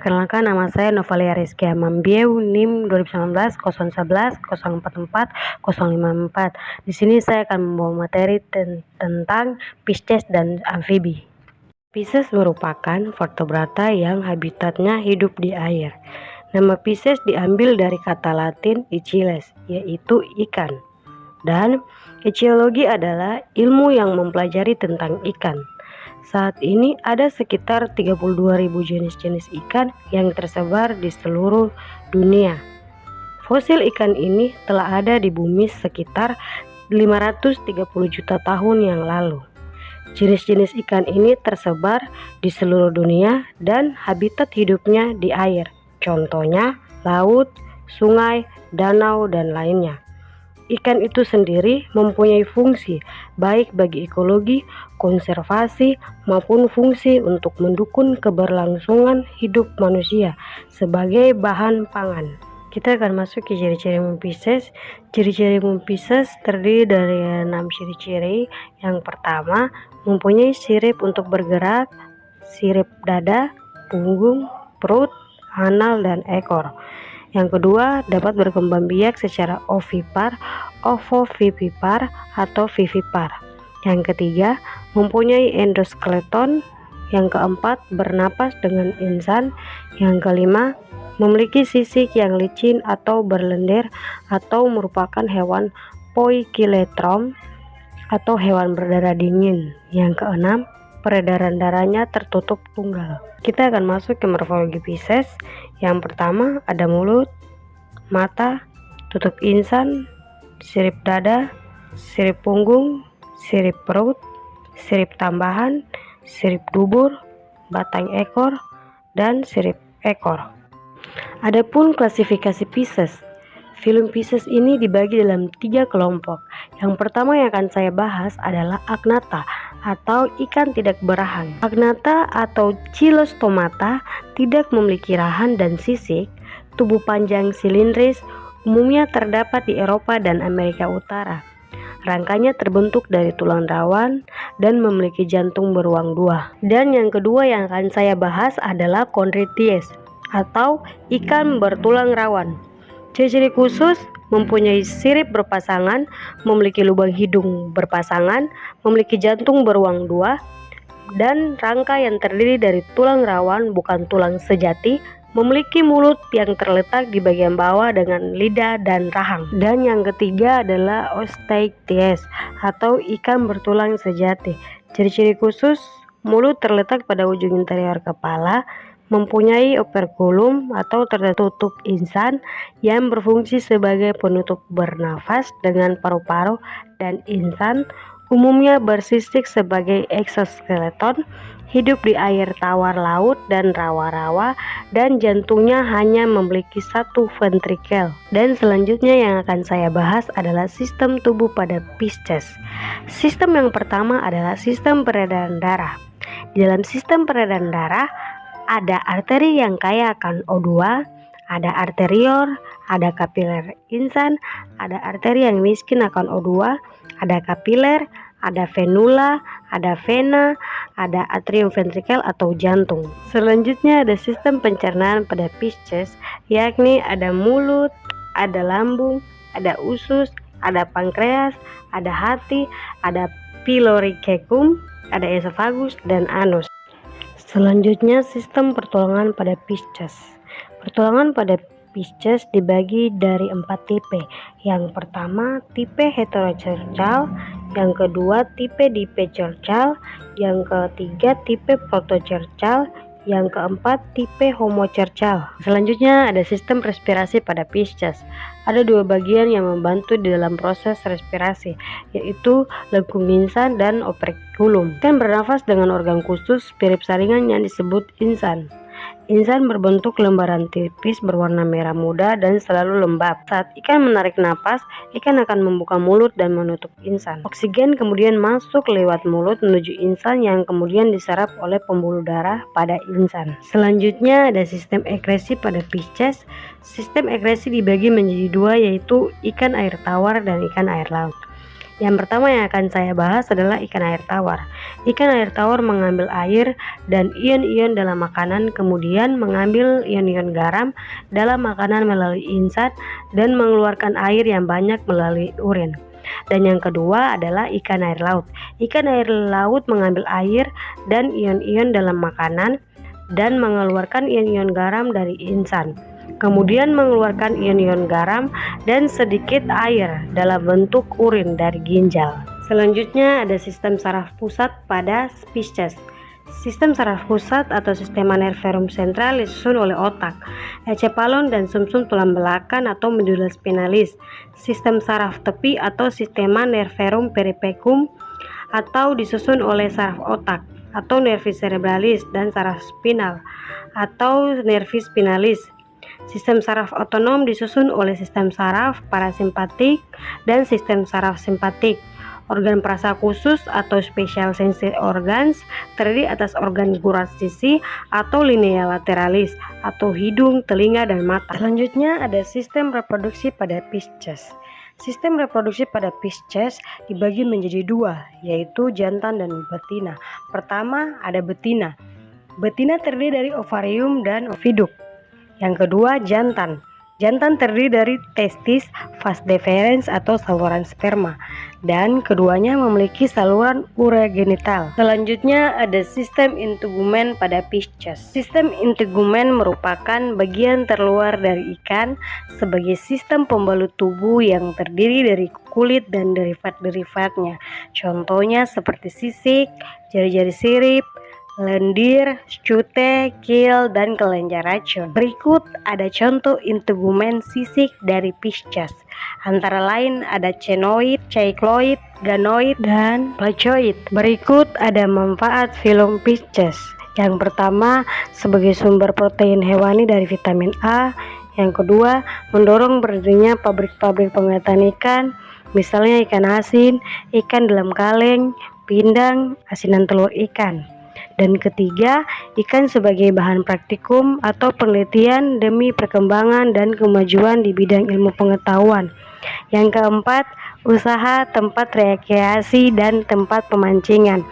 Perkenalkan, nama saya Novalia Rizkia Mambieu, NIM 2019 011 044 054. Di sini saya akan membawa materi tentang Pisces dan amfibi. Pisces merupakan vertebrata yang habitatnya hidup di air. Nama Pisces diambil dari kata Latin ichilles, yaitu ikan. Dan ichthologi adalah ilmu yang mempelajari tentang ikan. Saat ini ada sekitar 32.000 jenis-jenis ikan yang tersebar di seluruh dunia. Fosil ikan ini telah ada di bumi sekitar 530 juta tahun yang lalu. Jenis-jenis ikan ini tersebar di seluruh dunia dan habitat hidupnya di air. Contohnya laut, sungai, danau, dan lainnya. Ikan itu sendiri mempunyai fungsi baik bagi ekologi, konservasi, maupun fungsi untuk mendukung keberlangsungan hidup manusia sebagai bahan pangan. Kita akan masuk ke ciri-ciri Moon Pisces. Ciri-ciri Moon Pisces terdiri dari 6 ciri-ciri. Yang pertama, mempunyai sirip untuk bergerak, sirip dada, punggung, perut, anal, dan ekor. Yang kedua, dapat berkembang biak secara ovipar, ovovivipar, atau vivipar. Yang ketiga, mempunyai endoskeleton. Yang keempat, bernapas dengan insan. Yang kelima, memiliki sisik yang licin atau berlendir atau merupakan hewan poikiletrom atau hewan berdarah dingin. Yang keenam, peredaran darahnya tertutup tunggal. Kita akan masuk ke morfologi Pisces. Yang pertama, ada mulut, mata, tutup insan, sirip dada, sirip punggung, sirip perut, sirip tambahan, sirip dubur, batang ekor, dan sirip ekor. Adapun klasifikasi Pisces, filum Pisces ini dibagi dalam 3 kelompok. Yang pertama yang akan saya bahas adalah agnatha atau ikan tidak berahan. Agnatha atau Chilostomata tidak memiliki rahan dan sisik. Tubuh panjang silindris, umumnya terdapat di Eropa dan Amerika Utara. Rangkanya terbentuk dari tulang rawan dan memiliki jantung beruang 2. Dan yang kedua yang akan saya bahas adalah Chondrites atau ikan bertulang rawan. Ciri-ciri khusus: mempunyai sirip berpasangan, memiliki lubang hidung berpasangan, memiliki jantung beruang 2, dan rangka yang terdiri dari tulang rawan bukan tulang sejati, memiliki mulut yang terletak di bagian bawah dengan lidah dan rahang. Dan yang ketiga adalah Osteichthyes atau ikan bertulang sejati. Ciri-ciri khusus: mulut terletak pada ujung interior kepala, mempunyai operculum atau tertutup insan yang berfungsi sebagai penutup bernafas dengan paru-paru, dan insan umumnya bersisik sebagai eksoskeleton, hidup di air tawar laut dan rawa-rawa, dan jantungnya hanya memiliki 1 ventrikel. Dan selanjutnya yang akan saya bahas adalah sistem tubuh pada Pisces. Sistem yang pertama adalah sistem peredaran darah. Di dalam sistem peredaran darah ada arteri yang kaya akan O2, ada arteriol, ada kapiler insan, ada arteri yang miskin akan O2, ada kapiler, ada venula, ada vena, ada atrium ventrikel atau jantung. Selanjutnya ada sistem pencernaan pada Pisces, yakni ada mulut, ada lambung, ada usus, ada pankreas, ada hati, ada pylori caecum, ada esophagus, dan anus. Selanjutnya sistem pertulangan pada Pisces. Pertulangan pada Pisces dibagi dari 4 tipe. Yang pertama tipe heterocercal, yang kedua tipe dipecercal, yang ketiga tipe protocercal, yang keempat tipe homocercal. Selanjutnya ada sistem respirasi pada Pisces. Ada 2 bagian yang membantu di dalam proses respirasi, yaitu legum insan dan operculum. Ikan bernafas dengan organ khusus mirip saringan yang disebut insan. Insan berbentuk lembaran tipis berwarna merah muda dan selalu lembab. Saat ikan menarik napas, ikan akan membuka mulut dan menutup insan. Oksigen kemudian masuk lewat mulut menuju insan yang kemudian diserap oleh pembuluh darah pada insan. Selanjutnya ada sistem ekresi pada Pisces. Sistem ekresi dibagi menjadi 2, yaitu ikan air tawar dan ikan air laut. Yang pertama yang akan saya bahas adalah ikan air tawar. Ikan air tawar mengambil air dan ion-ion dalam makanan, kemudian mengambil ion-ion garam dalam makanan melalui insan dan mengeluarkan air yang banyak melalui urin. Dan yang kedua adalah ikan air laut. Ikan air laut mengambil air dan ion-ion dalam makanan dan mengeluarkan ion-ion garam dari insan, kemudian mengeluarkan ion-ion garam dan sedikit air dalam bentuk urin dari ginjal. Selanjutnya ada sistem saraf pusat pada Pisces. Sistem saraf pusat atau sistema nervum sentral disusun oleh otak, encephalon dan sumsum tulang belakang atau medulla spinalis. Sistem saraf tepi atau sistema nervum periferikum atau disusun oleh saraf otak atau nervus cerebralis dan saraf spinal atau nervus spinalis. Sistem saraf otonom disusun oleh sistem saraf parasimpatik dan sistem saraf simpatik. Organ perasa khusus atau special sensory organs terdiri atas organ gustasi atau linea lateralis atau hidung, telinga, dan mata. Selanjutnya ada sistem reproduksi pada Pisces. Sistem reproduksi pada Pisces dibagi menjadi dua, yaitu jantan dan betina. Pertama ada betina. Betina terdiri dari ovarium dan oviduk. Yang kedua jantan. Jantan terdiri dari testis, vas deferens atau saluran sperma, dan keduanya memiliki saluran urogenital. Selanjutnya ada sistem integumen pada Pisces. Sistem integumen merupakan bagian terluar dari ikan sebagai sistem pembalut tubuh yang terdiri dari kulit dan derivat-derivatnya. Contohnya seperti sisik, jari-jari sirip, lendir, cute, kil, dan kelenjar racun. Berikut ada contoh integumen sisik dari Pisces. Antara lain ada ctenoid, cycloid, ganoid, dan placoid. Berikut ada manfaat filum Pisces. Yang pertama, sebagai sumber protein hewani dari vitamin A. Yang kedua, mendorong berdirinya pabrik-pabrik pengawatan ikan, misalnya ikan asin, ikan dalam kaleng, pindang, asinan telur ikan. Dan ketiga, ikan sebagai bahan praktikum atau penelitian demi perkembangan dan kemajuan di bidang ilmu pengetahuan. Yang keempat, usaha tempat rekreasi dan tempat pemancingan.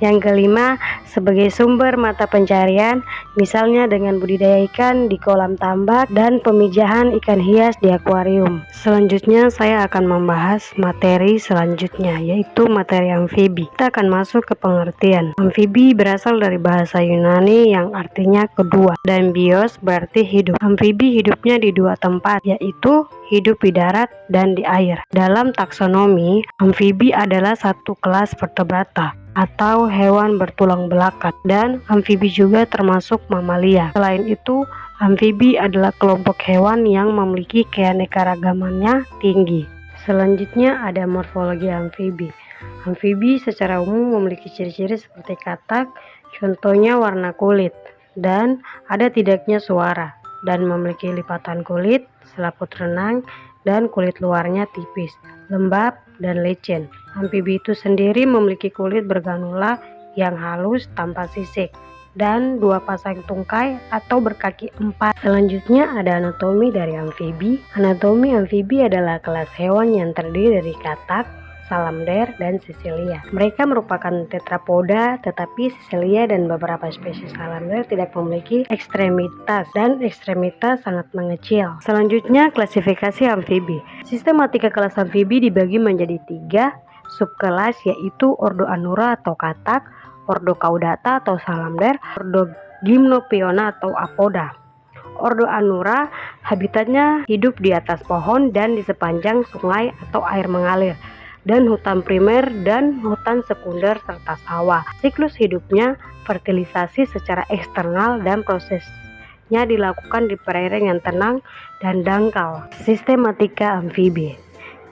Yang kelima, sebagai sumber mata pencarian, misalnya dengan budidaya ikan di kolam tambak dan pemijahan ikan hias di akuarium. Selanjutnya saya akan membahas materi selanjutnya, yaitu materi amfibi. Kita akan masuk ke pengertian. Amfibi berasal dari bahasa Yunani yang artinya kedua, dan bios berarti hidup. Amfibi hidupnya di dua tempat, yaitu hidup di darat dan di air. Dalam taksonomi, amfibi adalah satu kelas vertebrata atau hewan bertulang belakang, dan amfibi juga termasuk mamalia. Selain itu, amfibi adalah kelompok hewan yang memiliki keanekaragamannya tinggi. Selanjutnya ada morfologi amfibi. Amfibi secara umum memiliki ciri-ciri seperti katak, contohnya warna kulit, dan ada tidaknya suara, dan memiliki lipatan kulit, selaput renang, dan kulit luarnya tipis, lembab, dan licin. Amfibi itu sendiri memiliki kulit berganula yang halus tanpa sisik dan dua pasang tungkai atau berkaki empat. Selanjutnya ada anatomi dari amfibi. Anatomi amfibi adalah kelas hewan yang terdiri dari katak, salamander, dan sisilia. Mereka merupakan tetrapoda, tetapi sisilia dan beberapa spesies salamander tidak memiliki ekstremitas, dan ekstremitas sangat mengecil. Selanjutnya, klasifikasi amfibi. Sistematika kelas amfibi dibagi menjadi 3 subkelas, yaitu ordo Anura atau katak, ordo Caudata atau salamander, ordo Gymnophiona atau apoda. Ordo Anura habitatnya hidup di atas pohon dan di sepanjang sungai atau air mengalir, dan hutan primer dan hutan sekunder serta sawah. Siklus hidupnya fertilisasi secara eksternal dan prosesnya dilakukan di perairan yang tenang dan dangkal. Sistematika amfibi.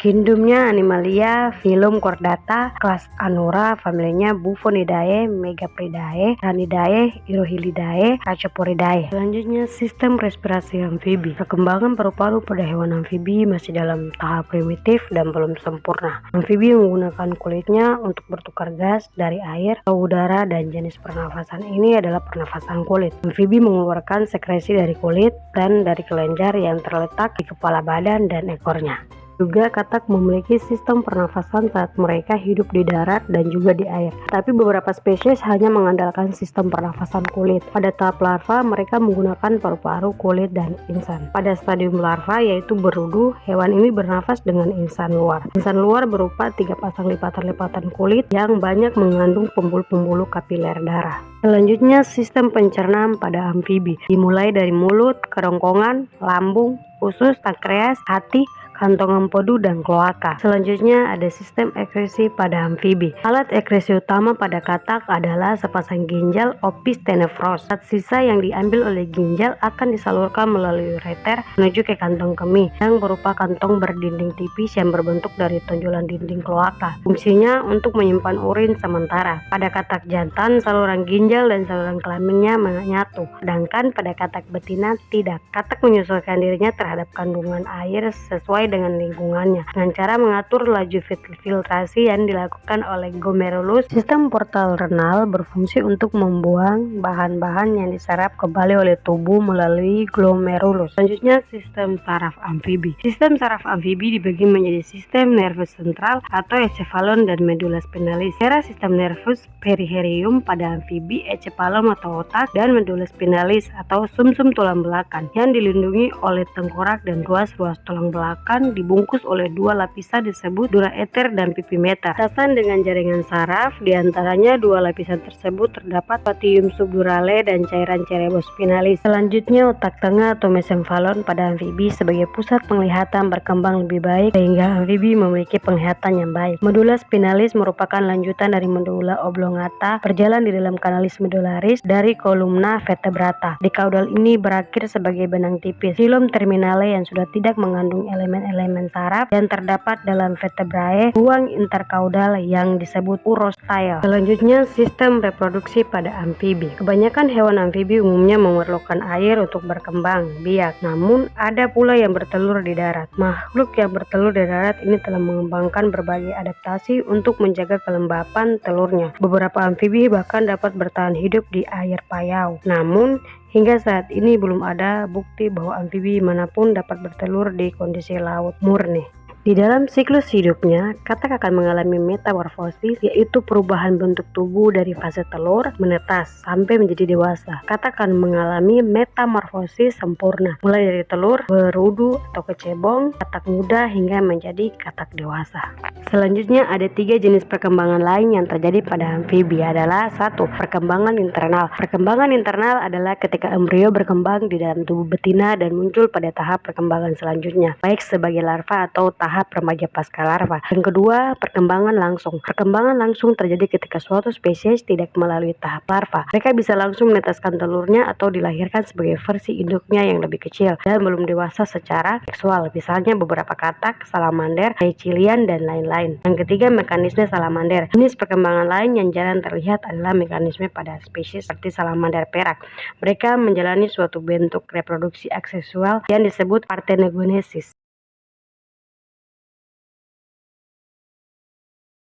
Kingdomnya Animalia, filum Chordata, kelas Anura, familinya Bufonidae, Megapridae, Ranidae, Irohilidae, Racoporidae. Selanjutnya sistem respirasi amfibi. Perkembangan paru-paru pada hewan amfibi masih dalam tahap primitif dan belum sempurna. Amfibi menggunakan kulitnya untuk bertukar gas dari air ke udara, dan jenis pernafasan ini adalah pernafasan kulit. Amfibi mengeluarkan sekresi dari kulit dan dari kelenjar yang terletak di kepala badan dan ekornya. Juga katak memiliki sistem pernafasan saat mereka hidup di darat dan juga di air. Tapi beberapa spesies hanya mengandalkan sistem pernafasan kulit. Pada tahap larva, mereka menggunakan paru-paru, kulit, dan insan. Pada stadium larva, yaitu berudu, hewan ini bernafas dengan insan luar. Insan luar berupa 3 pasang lipatan-lipatan kulit yang banyak mengandung pembuluh-pembuluh kapiler darah. Selanjutnya, sistem pencernaan pada amfibi dimulai dari mulut, kerongkongan, lambung, usus, pankreas, hati, kantong empedu, dan kloaka. Selanjutnya ada sistem ekskresi pada amfibi. Alat ekskresi utama pada katak adalah sepasang ginjal opis tenebros. Zat sisa yang diambil oleh ginjal akan disalurkan melalui ureter menuju ke kantong kemih yang berupa kantong berdinding tipis yang berbentuk dari tonjolan dinding kloaka. Fungsinya untuk menyimpan urin sementara. Pada katak jantan, saluran ginjal dan saluran kelaminnya menyatu, sedangkan pada katak betina tidak. Katak menyesuaikan dirinya terhadap kandungan air sesuai dengan lingkungannya dengan cara mengatur laju filtrasi yang dilakukan oleh glomerulus. Sistem portal renal berfungsi untuk membuang bahan-bahan yang diserap kembali oleh tubuh melalui glomerulus. Selanjutnya, sistem saraf amfibi. Sistem saraf amfibi dibagi menjadi sistem nervus sentral atau encephalon dan medulla spinalis. Era sistem nervus perihelium pada amfibi, encephalon atau otak, dan medulla spinalis atau sumsum tulang belakang yang dilindungi oleh tengkorak dan ruas-ruas tulang belakang dibungkus oleh 2 lapisan disebut dura ether dan pipi meta. Atasan dengan jaringan saraf, diantaranya 2 lapisan tersebut terdapat patium subdurale dan cairan cerebrospinalis. Selanjutnya, otak tengah atau mesencephalon pada amfibi sebagai pusat penglihatan berkembang lebih baik sehingga amfibi memiliki penglihatan yang baik. Medulla spinalis merupakan lanjutan dari medulla oblongata, berjalan di dalam kanalis medullaris dari kolumna vertebrata. Di kaudal ini berakhir sebagai benang tipis. Xilum terminale yang sudah tidak mengandung elemen saraf dan terdapat dalam vertebrae ruang interkaudal yang disebut urostyle. Selanjutnya, sistem reproduksi pada amfibi. Kebanyakan hewan amfibi umumnya memerlukan air untuk berkembang biak, namun ada pula yang bertelur di darat. Makhluk yang bertelur di darat ini telah mengembangkan berbagai adaptasi untuk menjaga kelembapan telurnya. Beberapa amfibi bahkan dapat bertahan hidup di air payau. Namun hingga saat ini belum ada bukti bahwa amfibi manapun dapat bertelur di kondisi laut murni. Di dalam siklus hidupnya, katak akan mengalami metamorfosis, yaitu perubahan bentuk tubuh dari fase telur, menetas, sampai menjadi dewasa. Katak akan mengalami metamorfosis sempurna, mulai dari telur, berudu atau kecebong, katak muda, hingga menjadi katak dewasa. Selanjutnya ada 3 jenis perkembangan lain yang terjadi pada amfibi adalah 1. Perkembangan internal. Perkembangan internal adalah ketika embrio berkembang di dalam tubuh betina dan muncul pada tahap perkembangan selanjutnya, baik sebagai larva atau tahap remaja pasca larva. Yang kedua, perkembangan langsung. Perkembangan langsung terjadi ketika suatu spesies tidak melalui tahap larva. Mereka bisa langsung menetaskan telurnya atau dilahirkan sebagai versi induknya yang lebih kecil dan belum dewasa secara seksual. Misalnya beberapa katak, salamander, caecilian, dan lain-lain. Yang ketiga, mekanisme salamander. Jenis perkembangan lain yang jarang terlihat adalah mekanisme pada spesies seperti salamander perak. Mereka menjalani suatu bentuk reproduksi aseksual yang disebut parthenogenesis.